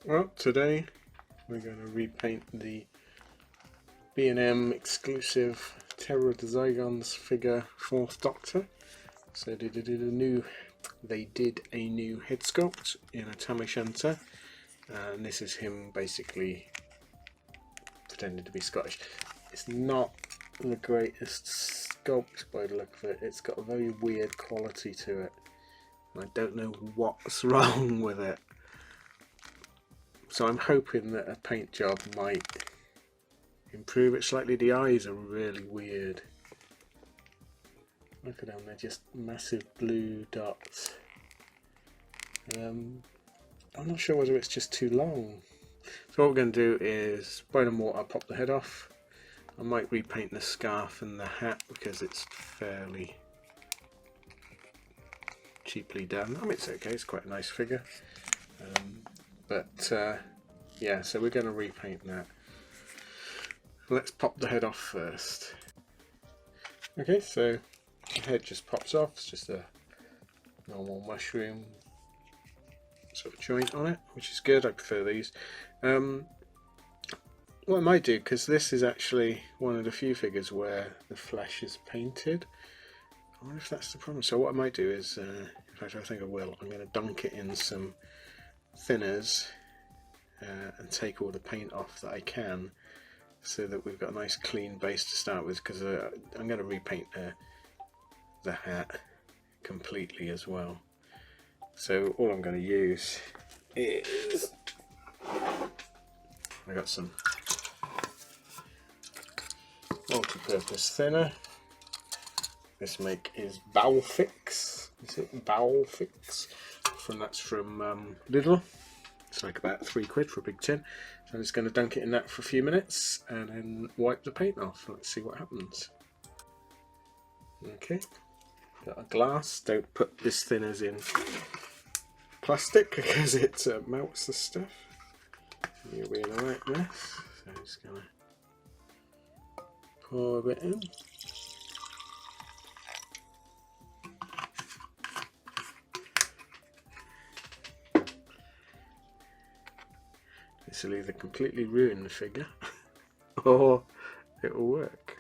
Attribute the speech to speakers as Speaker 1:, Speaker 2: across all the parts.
Speaker 1: Well, today we're going to repaint the B&M exclusive Terror of the Zygons figure 4th Doctor. So they did a new head sculpt in a tam o' shanter, and this is him basically pretending to be Scottish. It's not the greatest sculpt by the look of it. It's got a very weird quality to it. I don't know what's wrong with it. So I'm hoping that a paint job might improve it slightly. The eyes are really weird. Look at them, they're just massive blue dots. I'm not sure whether it's just too long. So what we're going to do is boil in water, pop the head off. I might repaint the scarf and the hat because it's fairly cheaply done. I mean, it's okay, it's quite a nice figure. Yeah, so we're going to repaint that. Let's pop the head off first. Okay, so the head just pops off. It's just a normal mushroom sort of joint on it, which is good. I prefer these. What I might do, because this is actually one of the few figures where the flesh is painted. I wonder if that's the problem. So what I might do is, in fact I think I will, I'm going to dunk it in some thinners and take all the paint off that I can, so that we've got a nice clean base to start with, because I'm going to repaint the hat completely as well. So all I'm going to use is, I got some multi-purpose thinner. This make is Balfix. Is it Balfix? That's from Lidl. It's like about £3 for a big tin. So I'm just going to dunk it in that for a few minutes and then wipe the paint off. Let's see what happens. Okay, got a glass. Don't put this thinners in plastic because it melts the stuff. You'll be in the right mess. So I'm just going to pour a bit in. This will either completely ruin the figure or it will work.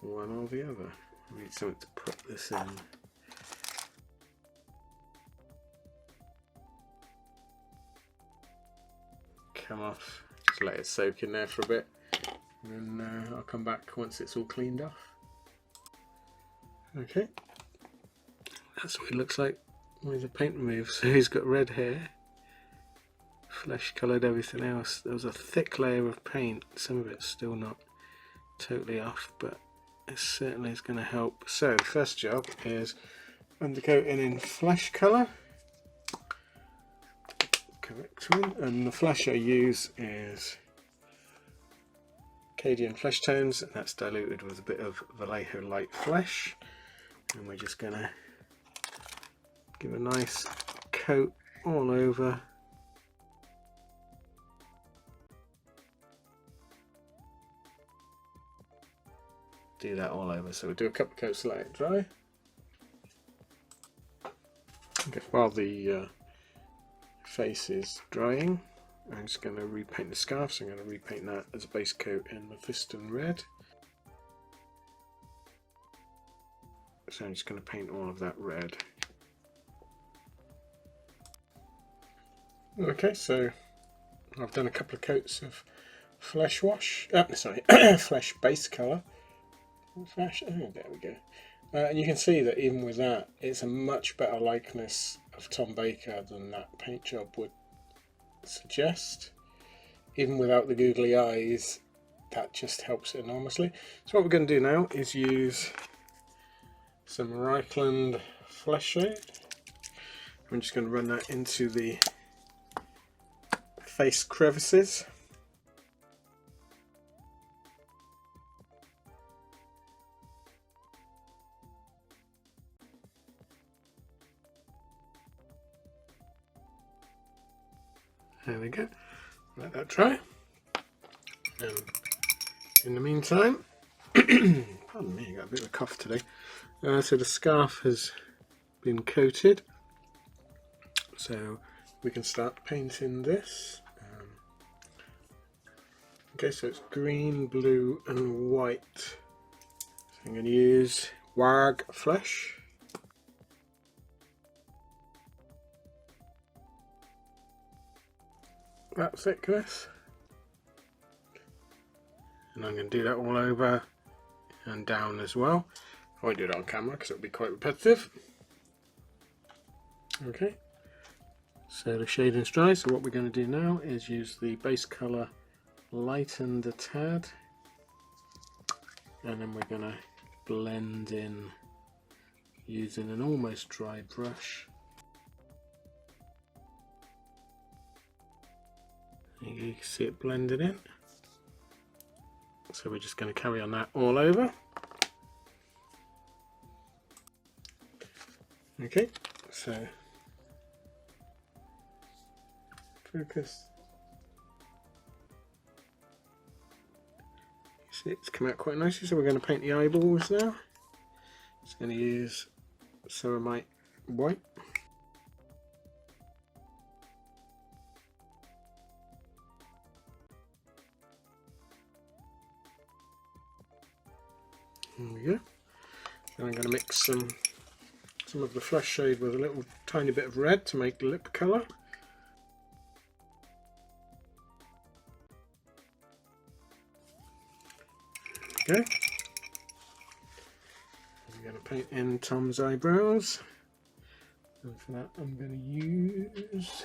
Speaker 1: One or the other. I need something to put this in. Come off, just let it soak in there for a bit, and then I'll come back once it's all cleaned off. Okay, that's what he looks like with the paint removed. So he's got red hair, flesh coloured, everything else. There was a thick layer of paint, some of it's still not totally off, but it certainly is going to help. So the first job is undercoating in flesh colour. Correct one. And the flesh I use is Cadian Flesh Tones, and that's diluted with a bit of Vallejo Light Flesh. And we're just going to give a nice coat all over. Do that all over. So we'll do a couple of coats to let it dry. Okay, while the face is drying, I'm just going to repaint the scarf. So I'm going to repaint that as a base coat in Mephiston Red. So I'm just going to paint all of that red. Okay, so I've done a couple of coats of flesh wash. Flesh base colour. Flesh. Oh, there we go. And you can see that even with that, it's a much better likeness of Tom Baker than that paint job would suggest. Even without the googly eyes, that just helps it enormously. So what we're going to do now is use some Reichland Flesh Shade. I'm just going to run that into the face crevices. There we go. Let that dry. And in the meantime, pardon me, I got a bit of a cough today. So the scarf has been coated. So we can start painting this. Okay, so it's green, blue and white. So I'm going to use Wag Flesh. That thickness. And I'm going to do that all over and down as well. I won't do it on camera because it'll be quite repetitive. Okay, so the shading's dry, so what we're going to do now is use the base colour lightened a tad, and then we're going to blend in using an almost dry brush. You can see it blended in, so we're just going to carry on that all over. Okay, so focus. See, it's come out quite nicely, so we're going to paint the eyeballs now. Just going to use ceramite white. There we go. And I'm going to mix some of the flesh shade with a little tiny bit of red to make the lip colour. Okay. I'm going to paint in Tom's eyebrows, and for that I'm going to use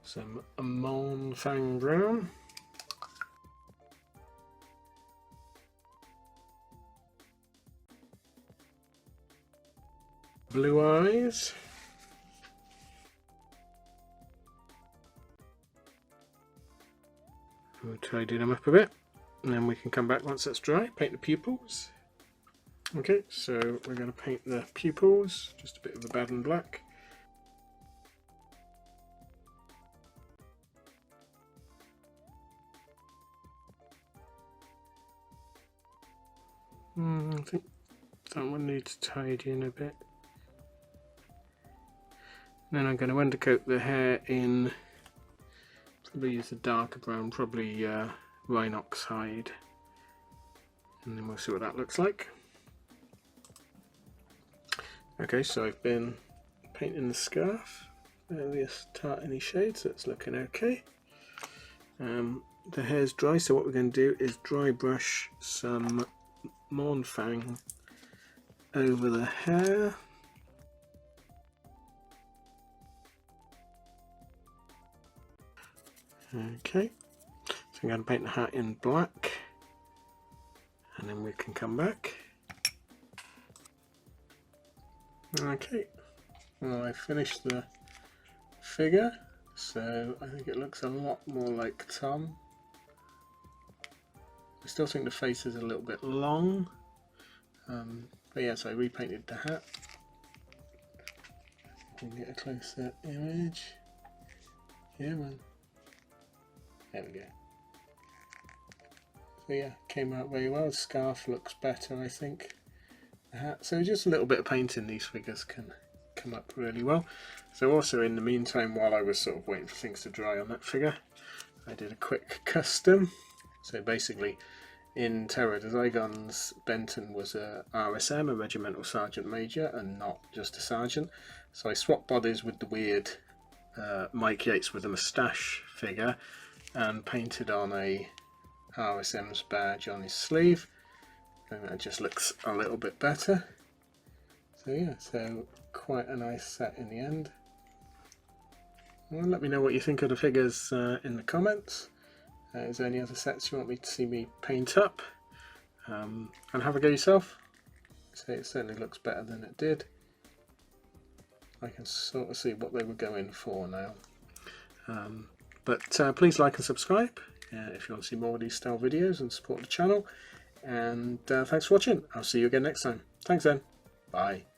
Speaker 1: some Amon Fang Brown. Blue eyes. We'll tidy them up a bit, and then we can come back once that's dry, paint the pupils. Okay, so we're going to paint the pupils, just a bit of the Baden black. I think that one needs tidying a bit. Then I'm going to undercoat the hair in, probably use a darker brown, probably Rhinox hide, and then we'll see what that looks like. Okay, so I've been painting the scarf, various tartany shades, so it's looking okay. The hair's dry, so what we're going to do is dry brush some Morn Fang over the hair. Okay, so I'm going to paint the hat in black, and then we can come back. Okay, well, I finished the figure, so I think it looks a lot more like Tom. I still think the face is a little bit long, but yeah, so I repainted the hat. You can get a closer image. Yeah, man. There we go. So yeah, came out very well. The scarf looks better, I think. The hat. So just a little bit of painting, these figures can come up really well. So also in the meantime, while I was sort of waiting for things to dry on that figure, I did a quick custom. So basically, in Terror the Zygons, Benton was a RSM, a Regimental Sergeant Major, and not just a sergeant. So I swapped bodies with the weird Mike Yates with a moustache figure, and painted on a RSM's badge on his sleeve, and that just looks a little bit better. So yeah, so quite a nice set in the end. Well, let me know what you think of the figures in the comments. Is there any other sets you want me to see me paint up? And have a go yourself. So it certainly looks better than it did. I can sort of see what they were going for now. But please like and subscribe if you want to see more of these style videos and support the channel. And thanks for watching. I'll see you again next time. Thanks then. Bye.